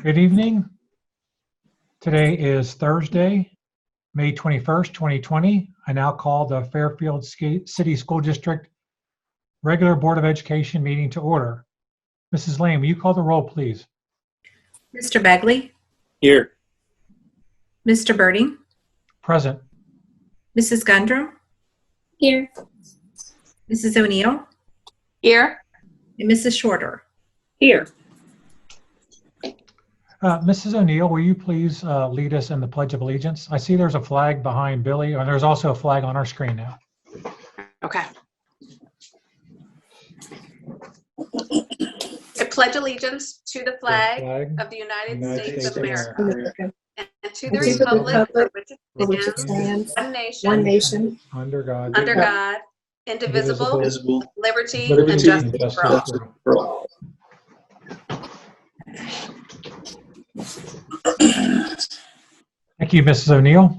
Good evening. Today is Thursday, May 21st, 2020. I now call the Fairfield City School District Regular Board of Education meeting to order. Mrs. Lane, will you call the roll, please? Mr. Begley? Here. Mr. Birding? Present. Mrs. Gundrum? Here. Mrs. O'Neill? Here. And Mrs. Shorter? Here. Mrs. O'Neill, will you please lead us in the Pledge of Allegiance? I see there's a flag behind Billy, and there's also a flag on our screen now. Okay. I pledge allegiance to the flag of the United States of America and to the republic for which it stands, one nation, under God, indivisible, with liberty and justice for all. Thank you, Mrs. O'Neill.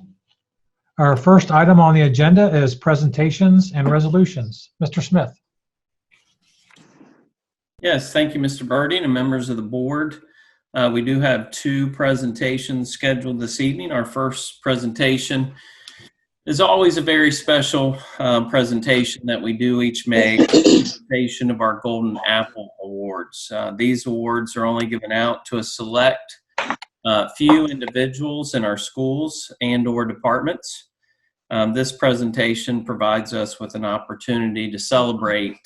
Our first item on the agenda is presentations and resolutions. Mr. Smith. Yes, thank you, Mr. Birding and members of the board. We do have two presentations scheduled this evening. Our first presentation is always a very special presentation that we do each May, presentation of our Golden Apple Awards. These awards are only given out to a select few individuals in our schools and or departments. This presentation provides us with an opportunity to celebrate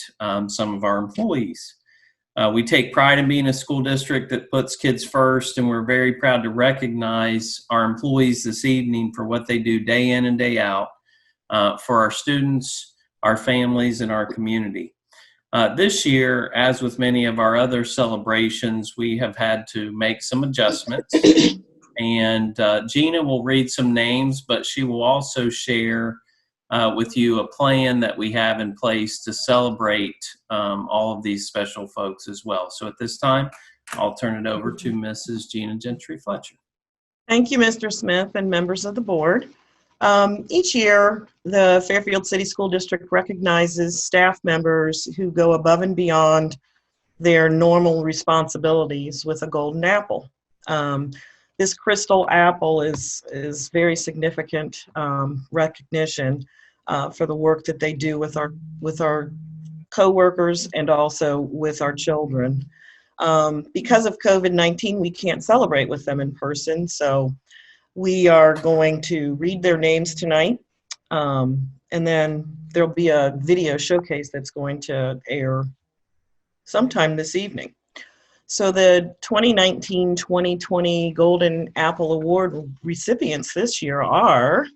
some of our employees. We take pride in being a school district that puts kids first, and we're very proud to recognize our employees this evening for what they do day in and day out for our students, our families, and our community. This year, as with many of our other celebrations, we have had to make some adjustments. And Gina will read some names, but she will also share with you a plan that we have in place to celebrate all of these special folks as well. So at this time, I'll turn it over to Mrs. Gina Gentry Fletcher. Thank you, Mr. Smith and members of the board. Each year, the Fairfield City School District recognizes staff members who go above and beyond their normal responsibilities with a golden apple. This crystal apple is very significant recognition for the work that they do with our co-workers and also with our children. Because of COVID-19, we can't celebrate with them in person, so we are going to read their names tonight, and then there'll be a video showcase that's going to air sometime this evening. So the 2019-2020 Golden Apple Award recipients this year are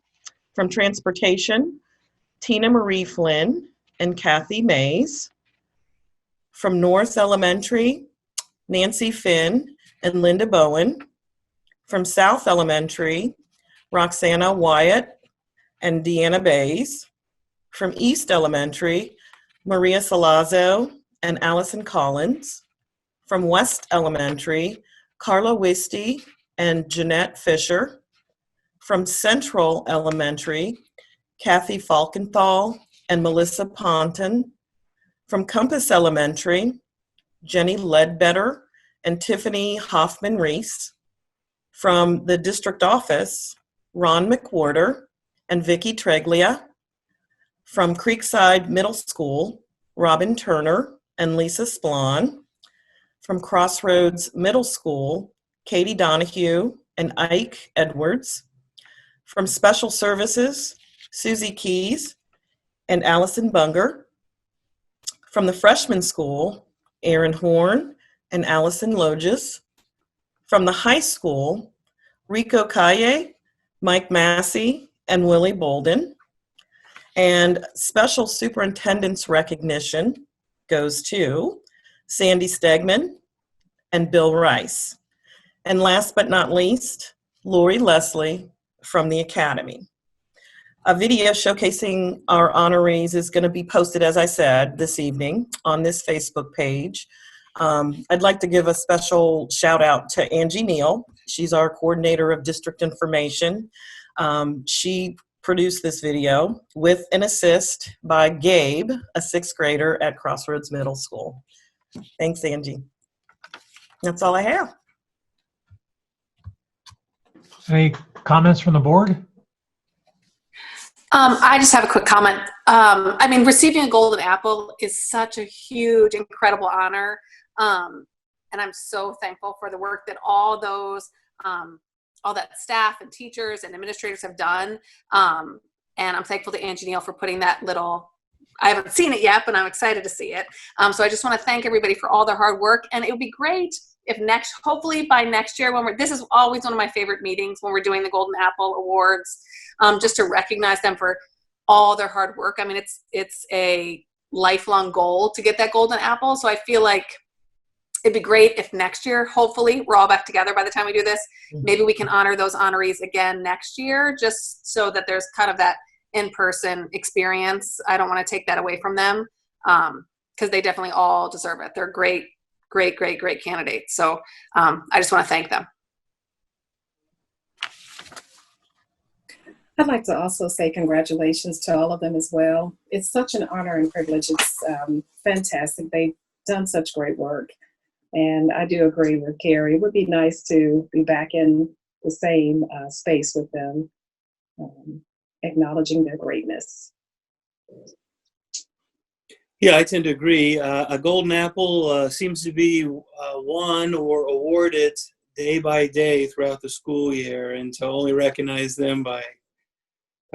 from Transportation, Tina Marie Flynn and Kathy Mays. From North Elementary, Nancy Finn and Linda Bowen. From South Elementary, Roxana Wyatt and Deanna Bays. From East Elementary, Maria Salazzo and Allison Collins. From West Elementary, Carla Wisty and Jeanette Fisher. From Central Elementary, Kathy Falkenthal and Melissa Ponton. From Compass Elementary, Jenny Ledbetter and Tiffany Hoffman-Reese. From the district office, Ron McWhorter and Vicki Treglia. From Creekside Middle School, Robin Turner and Lisa Splon. From Crossroads Middle School, Katie Donahue and Ike Edwards. From Special Services, Susie Keys and Allison Bunger. From the Freshman School, Aaron Horn and Allison Loges. From the high school, Rico Calle, Mike Massey, and Willie Bolden. And special superintendent's recognition goes to Sandy Stegman and Bill Rice. And last but not least, Lori Leslie from the Academy. A video showcasing our honorees is going to be posted, as I said, this evening on this Facebook page. I'd like to give a special shout out to Angie Neal. She's our coordinator of district information. She produced this video with an assist by Gabe, a 6th grader at Crossroads Middle School. Thanks, Angie. That's all I have. Any comments from the board? I just have a quick comment. I mean, receiving a golden apple is such a huge, incredible honor. And I'm so thankful for the work that all that staff and teachers and administrators have done. And I'm thankful to Angie Neal for putting that little, I haven't seen it yet, but I'm excited to see it. So I just want to thank everybody for all their hard work. And it would be great if hopefully by next year, this is always one of my favorite meetings when we're doing the Golden Apple Awards, just to recognize them for all their hard work. I mean, it's a lifelong goal to get that Golden Apple. So I feel like it'd be great if next year, hopefully we're all back together by the time we do this, maybe we can honor those honorees again next year, just so that there's kind of that in-person experience. I don't want to take that away from them, because they definitely all deserve it. They're great candidates. So I just want to thank them. I'd like to also say congratulations to all of them as well. It's such an honor and privilege. It's fantastic. They've done such great work. And I do agree with Carrie. It would be nice to be back in the same space with them, acknowledging their greatness. Yeah, I tend to agree. A golden apple seems to be won or awarded day by day throughout the school year, and to only recognize them by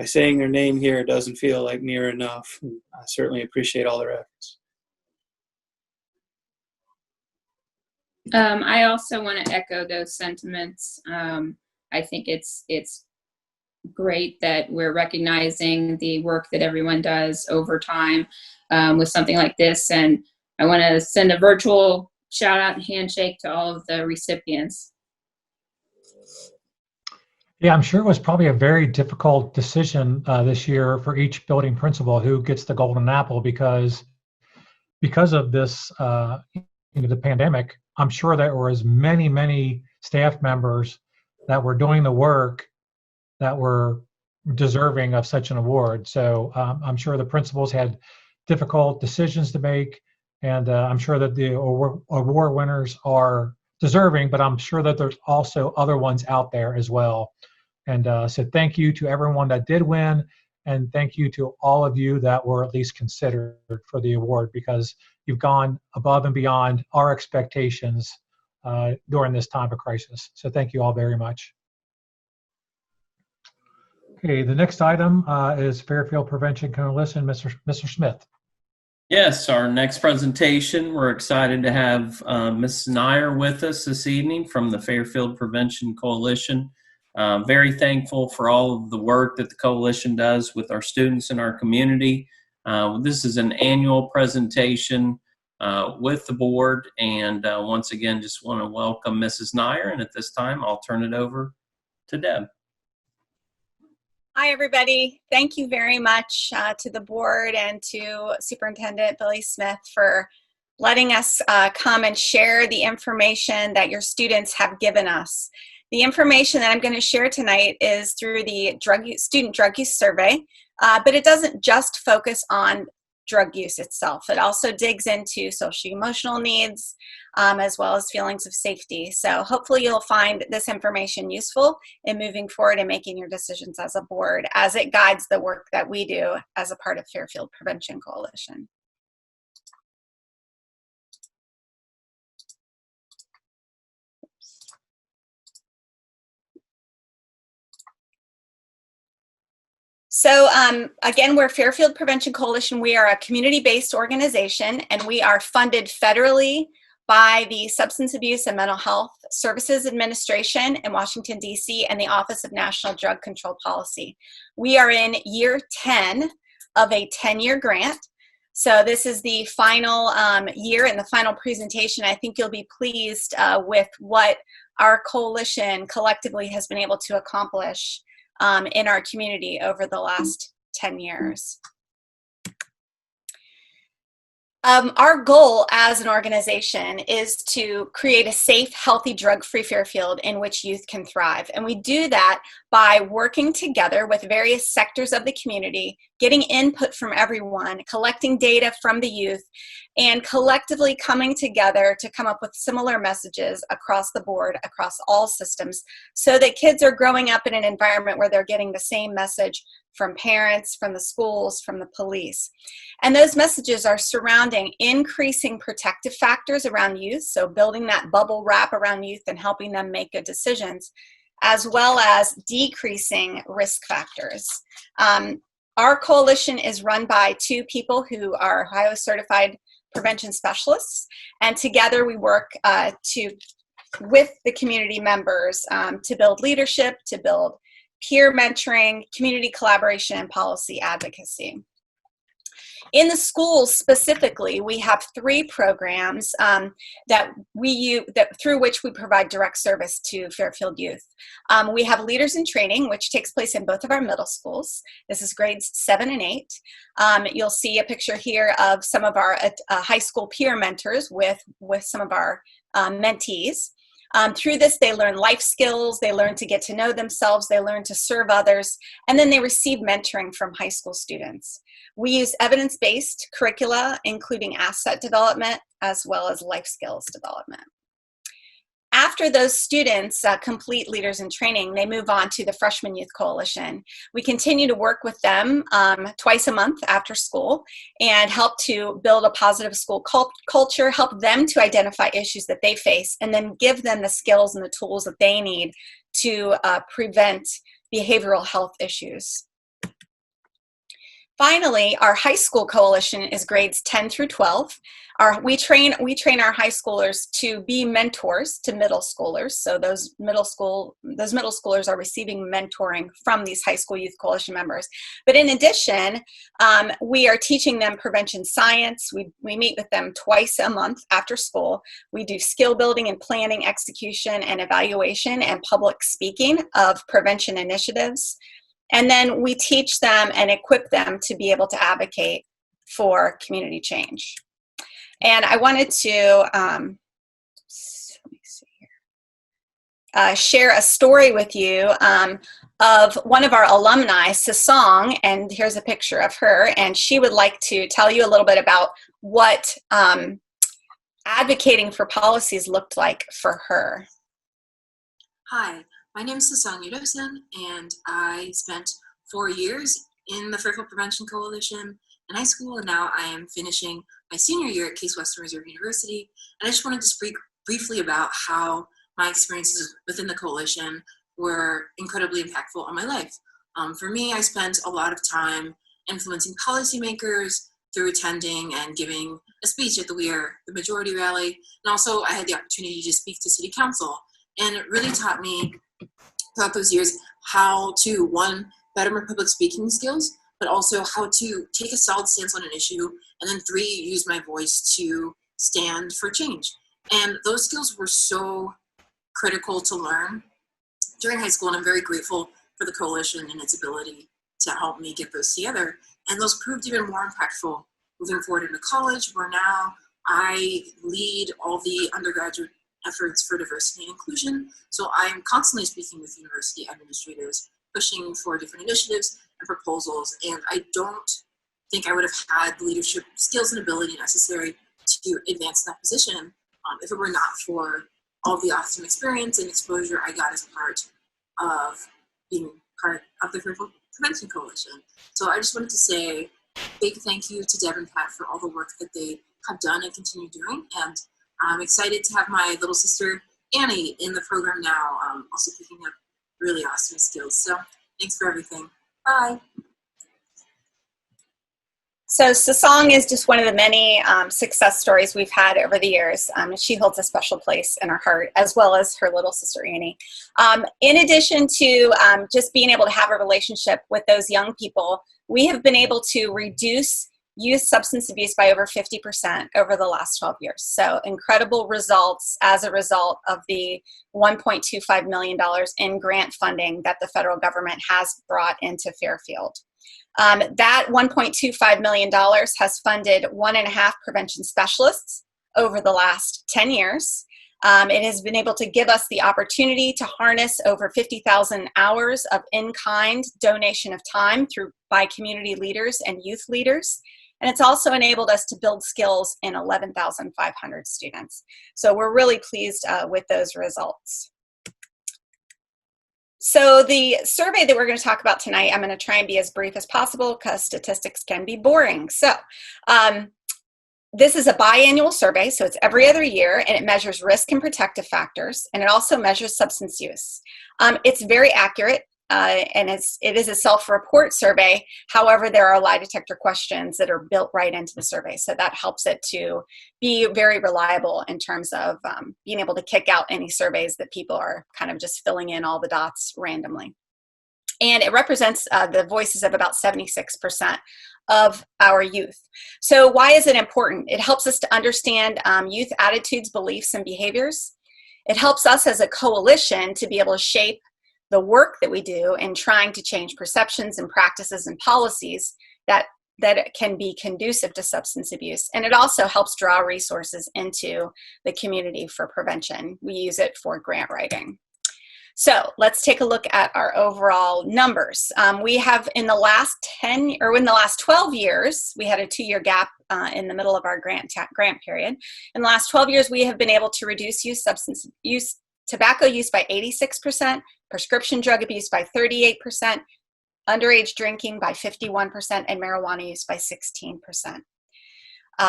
saying their name here doesn't feel like near enough. I certainly appreciate all their efforts. I also want to echo those sentiments. I think it's great that we're recognizing the work that everyone does over time with something like this. And I want to send a virtual shout out and handshake to all of the recipients. Yeah, I'm sure it was probably a very difficult decision this year for each building principal who gets the golden apple, because of this, the pandemic. I'm sure there was many staff members that were doing the work that were deserving of such an award. So I'm sure the principals had difficult decisions to make, and I'm sure that the award winners are deserving, but I'm sure that there's also other ones out there as well. And so thank you to everyone that did win, and thank you to all of you that were at least considered for the award, because you've gone above and beyond our expectations during this time of crisis. So thank you all very much. Okay, the next item is Fairfield Prevention Coalition. Mr. Smith. Yes, our next presentation, we're excited to have Ms. Nair with us this evening from the Fairfield Prevention Coalition. Very thankful for all of the work that the coalition does with our students in our community. This is an annual presentation with the board, and once again, just want to welcome Mrs. Nair, and at this time, I'll turn it over to Deb. Hi, everybody. Thank you very much to the board and to Superintendent Billy Smith for letting us come and share the information that your students have given us. The information that I'm going to share tonight is through the student drug use survey, but it doesn't just focus on drug use itself. It also digs into social-emotional needs as well as feelings of safety. So hopefully you'll find this information useful in moving forward and making your decisions as a board, as it guides the work that we do as a part of Fairfield Prevention Coalition. So again, we're Fairfield Prevention Coalition. We are a community-based organization, and we are funded federally by the Substance Abuse and Mental Health Services Administration in Washington, D.C., and the Office of National Drug Control Policy. We are in year 10 of a 10-year grant. So this is the final year and the final presentation. I think you'll be pleased with what our coalition collectively has been able to accomplish in our community over the last 10 years. Our goal as an organization is to create a safe, healthy, drug-free Fairfield in which youth can thrive. And we do that by working together with various sectors of the community, getting input from everyone, collecting data from the youth, and collectively coming together to come up with similar messages across the board, across all systems, so that kids are growing up in an environment where they're getting the same message from parents, from the schools, from the police. And those messages are surrounding increasing protective factors around youth, so building that bubble wrap around youth and helping them make good decisions, as well as decreasing risk factors. Our coalition is run by 2 people who are Ohio certified prevention specialists, and together we work with the community members to build leadership, to build peer mentoring, community collaboration, and policy advocacy. In the schools specifically, we have 3 programs that we use, through which we provide direct service to Fairfield youth. We have Leaders in Training, which takes place in both of our middle schools. This is grades 7 and 8. You'll see a picture here of some of our high school peer mentors with some of our mentees. Through this, they learn life skills, they learn to get to know themselves, they learn to serve others, and then they receive mentoring from high school students. We use evidence-based curricula, including asset development, as well as life skills development. After those students complete Leaders in Training, they move on to the Freshman Youth Coalition. We continue to work with them twice a month after school and help to build a positive school culture, help them to identify issues that they face, and then give them the skills and the tools that they need to prevent behavioral health issues. Finally, our high school coalition is grades 10 through 12. We train our high schoolers to be mentors to middle schoolers. So those middle schoolers are receiving mentoring from these high school youth coalition members. But in addition, we are teaching them prevention science. We meet with them twice a month after school. We do skill building and planning, execution, and evaluation and public speaking of prevention initiatives. And then we teach them and equip them to be able to advocate for community change. And I wanted to share a story with you of one of our alumni, Hasan, and here's a picture of her, and she would like to tell you a little bit about what advocating for policies looked like for her. Hi. My name is Hasan, and I spent 4 years in the Fairfield Prevention Coalition in high school, and now I am finishing my senior year at Case Western Reserve University. And I just wanted to speak briefly about how my experiences within the coalition were incredibly impactful on my life. For me, I spent a lot of time influencing policymakers through attending and giving a speech at the We Are the Majority rally, and also I had the opportunity to speak to City Council, and it really taught me throughout those years how to, 1, better my public speaking skills, but also how to take a solid stance on an issue, and then 3, use my voice to stand for change. And those skills were so critical to learn during high school, and I'm very grateful for the coalition and its ability to help me get those together. And those proved even more impactful moving forward into college, where now I lead all the undergraduate efforts for diversity and inclusion. So I'm constantly speaking with university administrators, pushing for different initiatives and proposals. And I don't think I would have had the leadership skills and ability necessary to advance that position if it were not for all the awesome experience and exposure I got as part of being part of the Fairfield Prevention Coalition. So I just wanted to say a big thank you to Deb and Pat for all the work that they have done and continue doing. And I'm excited to have my little sister Annie in the program now, also picking up really awesome skills. So thanks for everything. Bye. So Hasan is just one of the many success stories we've had over the years. She holds a special place in our heart, as well as her little sister Annie. In addition to just being able to have a relationship with those young people, we have been able to reduce youth substance abuse by over 50% over the last 12 years. So incredible results as a result of the $1.25 million in grant funding that the federal government has brought into Fairfield. That $1.25 million has funded 1.5 prevention specialists over the last 10 years. It has been able to give us the opportunity to harness over 50,000 hours of in-kind donation of time by community leaders and youth leaders. And it's also enabled us to build skills in 11,500 students. So we're really pleased with those results. So the survey that we're going to talk about tonight, I'm going to try and be as brief as possible because statistics can be boring. So this is a biannual survey, so it's every other year, and it measures risk and protective factors, and it also measures substance use. It's very accurate, and it is a self-report survey. However, there are lie detector questions that are built right into the survey, so that helps it to be very reliable in terms of being able to kick out any surveys that people are kind of just filling in all the dots randomly. And it represents the voices of about 76% of our youth. So why is it important? It helps us to understand youth attitudes, beliefs, and behaviors. It helps us as a coalition to be able to shape the work that we do in trying to change perceptions and practices and policies that can be conducive to substance abuse. And it also helps draw resources into the community for prevention. We use it for grant writing. So let's take a look at our overall numbers. We have in the last 12 years, we had a 2-year gap in the middle of our grant period. In the last 12 years, we have been able to reduce tobacco use by 86%, prescription drug abuse by 38%, underage drinking by 51%, and marijuana use by 16%.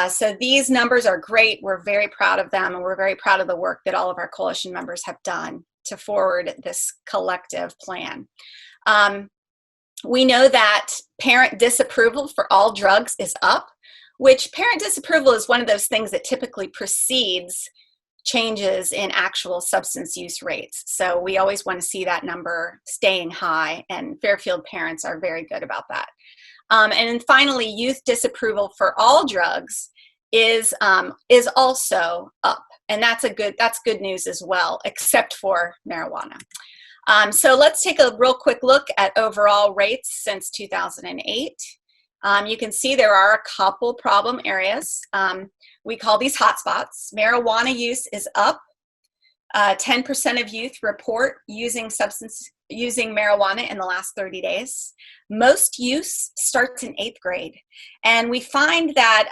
So these numbers are great. We're very proud of them, and we're very proud of the work that all of our coalition members have done to forward this collective plan. We know that parent disapproval for all drugs is up, which parent disapproval is one of those things that typically precedes changes in actual substance use rates. So we always want to see that number staying high, and Fairfield parents are very good about that. And then finally, youth disapproval for all drugs is also up. And that's good news as well, except for marijuana. So let's take a real quick look at overall rates since 2008. You can see there are a couple problem areas. We call these hotspots. Marijuana use is up. 10% of youth report using marijuana in the last 30 days. Most use starts in 8th grade. And we find that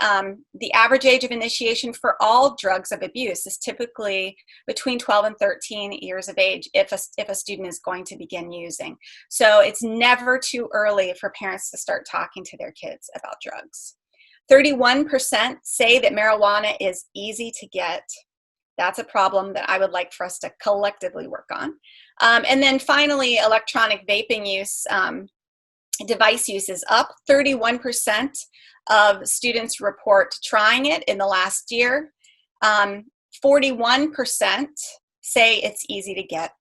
the average age of initiation for all drugs of abuse is typically between 12 and 13 years of age if a student is going to begin using. So it's never too early for parents to start talking to their kids about drugs. 31% say that marijuana is easy to get. That's a problem that I would like for us to collectively work on. And then finally, electronic vaping use, device use is up. 31% of students report trying it in the last year. 41% say it's easy to get.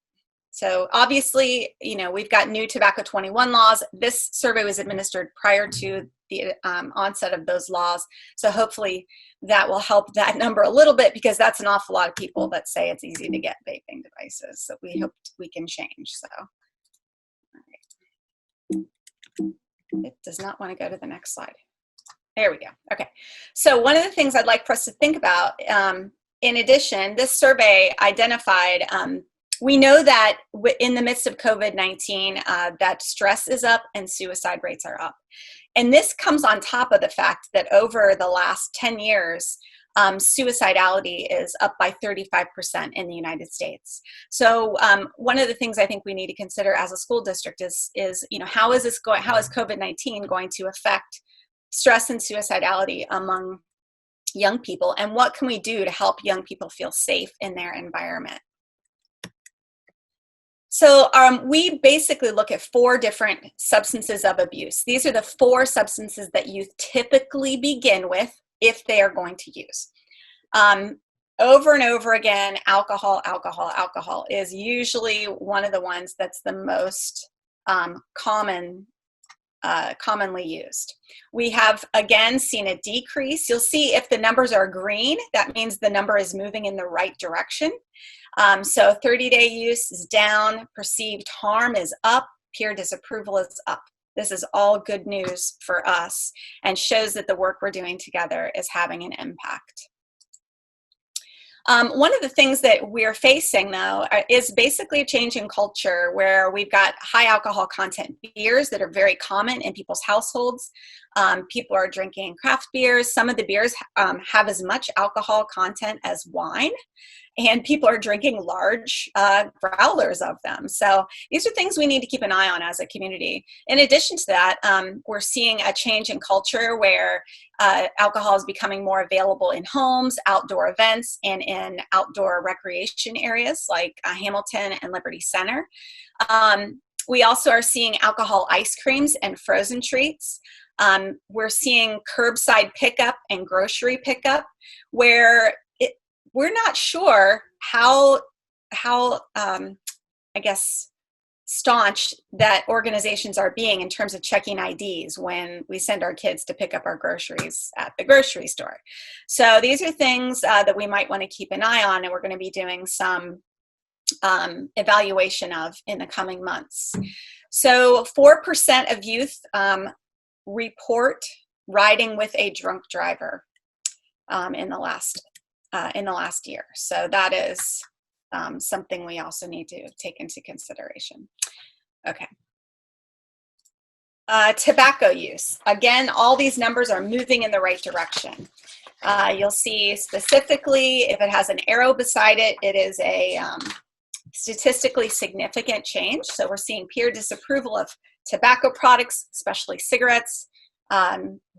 So obviously, we've got new Tobacco 21 laws. This survey was administered prior to the onset of those laws. So hopefully that will help that number a little bit, because that's an awful lot of people that say it's easy to get vaping devices. So we hope we can change. So all right. It does not want to go to the next slide. There we go. Okay. So one of the things I'd like for us to think about, in addition, this survey identified we know that in the midst of COVID-19, that stress is up and suicide rates are up. And this comes on top of the fact that over the last 10 years, suicidality is up by 35% in the United States. So one of the things I think we need to consider as a school district is how is COVID-19 going to affect stress and suicidality among young people, and what can we do to help young people feel safe in their environment? So we basically look at 4 different substances of abuse. These are the 4 substances that youth typically begin with if they are going to use. Over and over again, alcohol is usually one of the ones that's the most commonly used. We have, again, seen a decrease. You'll see if the numbers are green, that means the number is moving in the right direction. So 30-day use is down, perceived harm is up, peer disapproval is up. This is all good news for us and shows that the work we're doing together is having an impact. One of the things that we're facing, though, is basically a change in culture where we've got high alcohol content beers that are very common in people's households. People are drinking craft beers. Some of the beers have as much alcohol content as wine, and people are drinking large growlers of them. So these are things we need to keep an eye on as a community. In addition to that, we're seeing a change in culture where alcohol is becoming more available in homes, outdoor events, and in outdoor recreation areas like Hamilton and Liberty Center. We also are seeing alcohol ice creams and frozen treats. We're seeing curbside pickup and grocery pickup where we're not sure how I guess, staunch that organizations are being in terms of checking IDs when we send our kids to pick up our groceries at the grocery store. So these are things that we might want to keep an eye on, and we're going to be doing some evaluation of in the coming months. So 4% of youth report riding with a drunk driver in the last year. So that is something we also need to take into consideration. Okay. Tobacco use. Again, all these numbers are moving in the right direction. You'll see specifically if it has an arrow beside it, it is a statistically significant change. So we're seeing peer disapproval of tobacco products, especially cigarettes.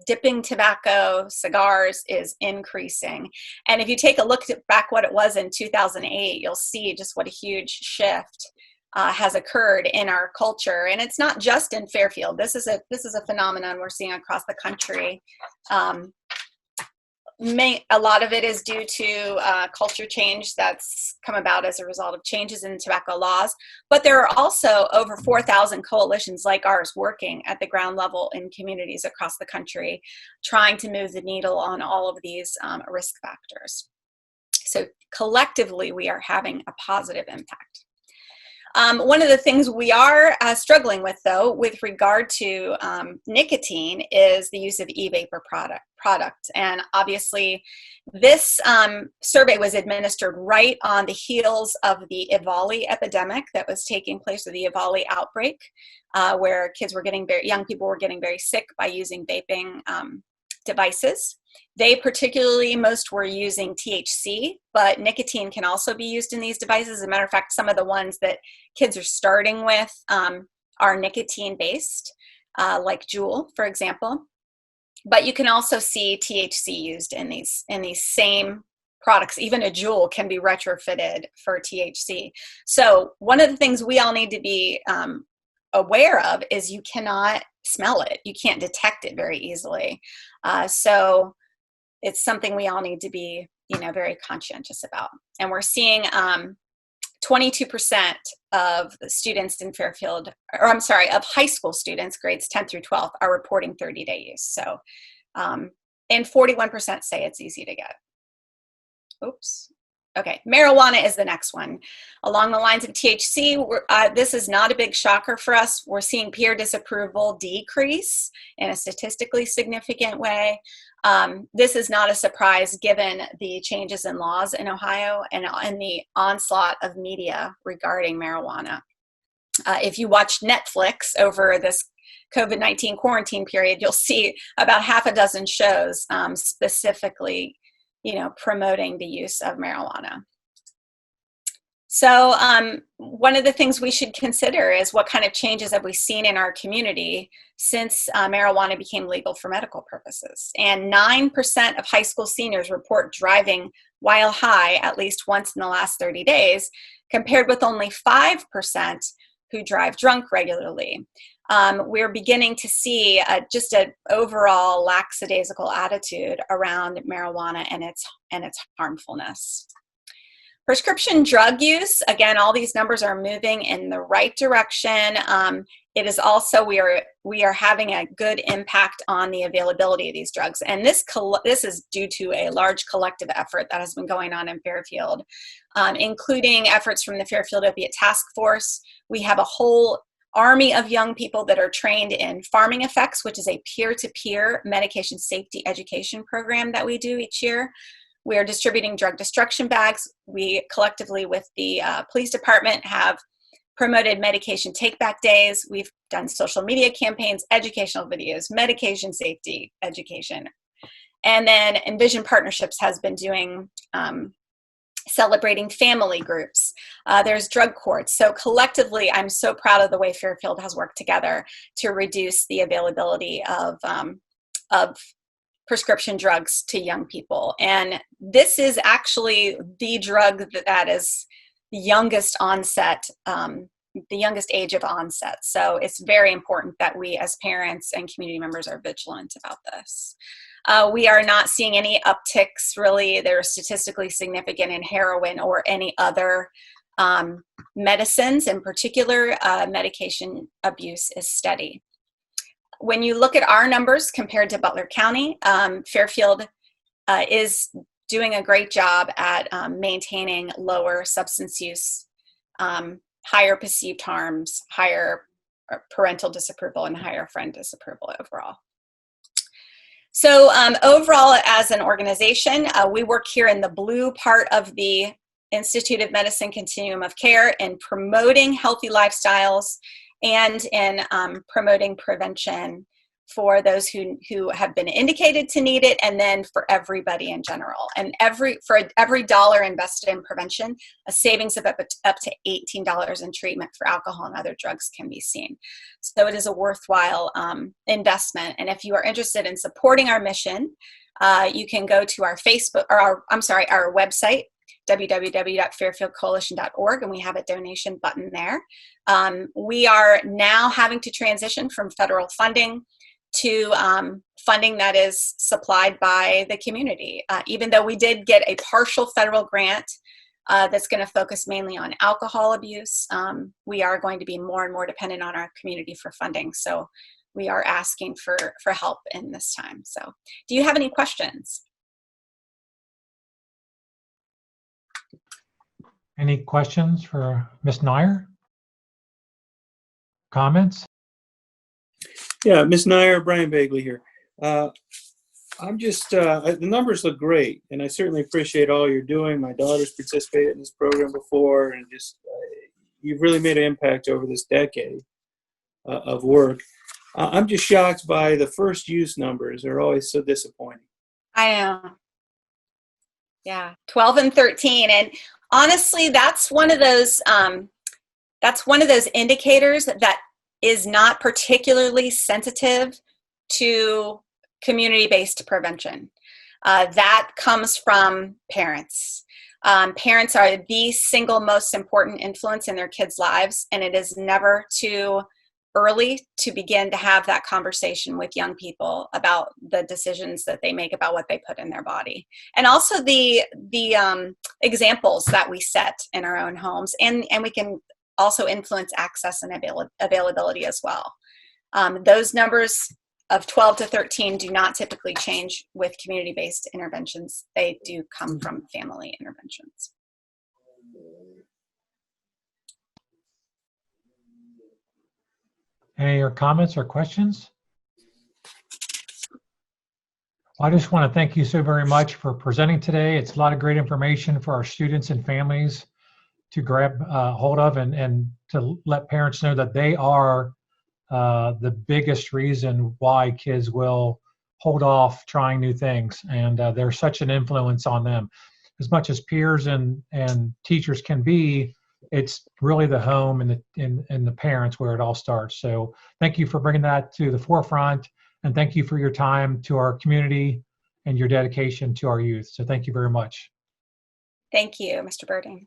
Dipping tobacco, cigars is increasing. And if you take a look back what it was in 2008, you'll see just what a huge shift has occurred in our culture. And it's not just in Fairfield. This is a phenomenon we're seeing across the country. A lot of it is due to culture change that's come about as a result of changes in tobacco laws. But there are also over 4,000 coalitions like ours working at the ground level in communities across the country, trying to move the needle on all of these risk factors. So collectively, we are having a positive impact. One of the things we are struggling with, though, with regard to nicotine is the use of e-vapor products. And obviously, this survey was administered right on the heels of the EVALI epidemic that was taking place, or the EVALI outbreak, where young people were getting very sick by using vaping devices. They particularly, most were using THC, but nicotine can also be used in these devices. As a matter of fact, some of the ones that kids are starting with are nicotine-based, like Juul, for example. But you can also see THC used in these same products. Even a Juul can be retrofitted for THC. So one of the things we all need to be aware of is you cannot smell it. You can't detect it very easily. So it's something we all need to be, very conscientious about. And we're seeing 22% of the students in Fairfield, of high school students, grades 10 through 12, are reporting 30-day use. So, and 41% say it's easy to get. Oops. Okay, marijuana is the next one. Along the lines of THC, this is not a big shocker for us. We're seeing peer disapproval decrease in a statistically significant way. This is not a surprise given the changes in laws in Ohio and the onslaught of media regarding marijuana. If you watched Netflix over this COVID-19 quarantine period, you'll see about half a dozen shows specifically promoting the use of marijuana. So one of the things we should consider is what kind of changes have we seen in our community since marijuana became legal for medical purposes. And 9% of high school seniors report driving while high at least once in the last 30 days, compared with only 5% who drive drunk regularly. We're beginning to see just an overall lackadaisical attitude around marijuana and its harmfulness. Prescription drug use, again, all these numbers are moving in the right direction. It is also, we are having a good impact on the availability of these drugs. And this is due to a large collective effort that has been going on in Fairfield, including efforts from the Fairfield Opiate Task Force. We have a whole army of young people that are trained in Farming Effects, which is a peer-to-peer medication safety education program that we do each year. We are distributing drug destruction bags. We collectively with the police department have promoted medication take-back days. We've done social media campaigns, educational videos, medication safety education. And then Envision Partnerships has been doing celebrating family groups. There's drug courts. So collectively, I'm so proud of the way Fairfield has worked together to reduce the availability of prescription drugs to young people. And this is actually the drug that is the youngest onset, the youngest age of onset. So it's very important that we as parents and community members are vigilant about this. We are not seeing any upticks really that are statistically significant in heroin or any other medicines. In particular, medication abuse is steady. When you look at our numbers compared to Butler County, Fairfield is doing a great job at maintaining lower substance use, higher perceived harms, higher parental disapproval, and higher friend disapproval overall. So overall, as an organization, we work here in the blue part of the Institute of Medicine Continuum of Care in promoting healthy lifestyles and in promoting prevention for those who have been indicated to need it, and then for everybody in general. And for every dollar invested in prevention, a savings of up to $18 in treatment for alcohol and other drugs can be seen. So it is a worthwhile investment. And if you are interested in supporting our mission, you can go to our Facebook, or our website, www.fairfieldcoalition.org, and we have a donation button there. We are now having to transition from federal funding to funding that is supplied by the community. Even though we did get a partial federal grant that's going to focus mainly on alcohol abuse, we are going to be more and more dependent on our community for funding. So we are asking for help in this time. So do you have any questions? Any questions for Ms. Nair? Comments? Yeah, Ms. Nair, Brian Bagley here. I'm just, the numbers look great, and I certainly appreciate all you're doing. My daughter's participated in this program before, and just, you've really made an impact over this decade of work. I'm just shocked by the first use numbers. They're always so disappointing. I know. Yeah, 12 and 13. And honestly, that's one of those indicators that is not particularly sensitive to community-based prevention. That comes from parents. Parents are the single most important influence in their kids' lives, and it is never too early to begin to have that conversation with young people about the decisions that they make about what they put in their body. And also the examples that we set in our own homes, and we can also influence access and availability as well. Those numbers of 12 to 13 do not typically change with community-based interventions. They do come from family interventions. Any other comments or questions? I just want to thank you so very much for presenting today. It's a lot of great information for our students and families to grab hold of, and to let parents know that they are the biggest reason why kids will hold off trying new things. And there's such an influence on them. As much as peers and teachers can be, it's really the home and the parents where it all starts. So thank you for bringing that to the forefront, and thank you for your time to our community and your dedication to our youth. So thank you very much. Thank you, Mr. Birding.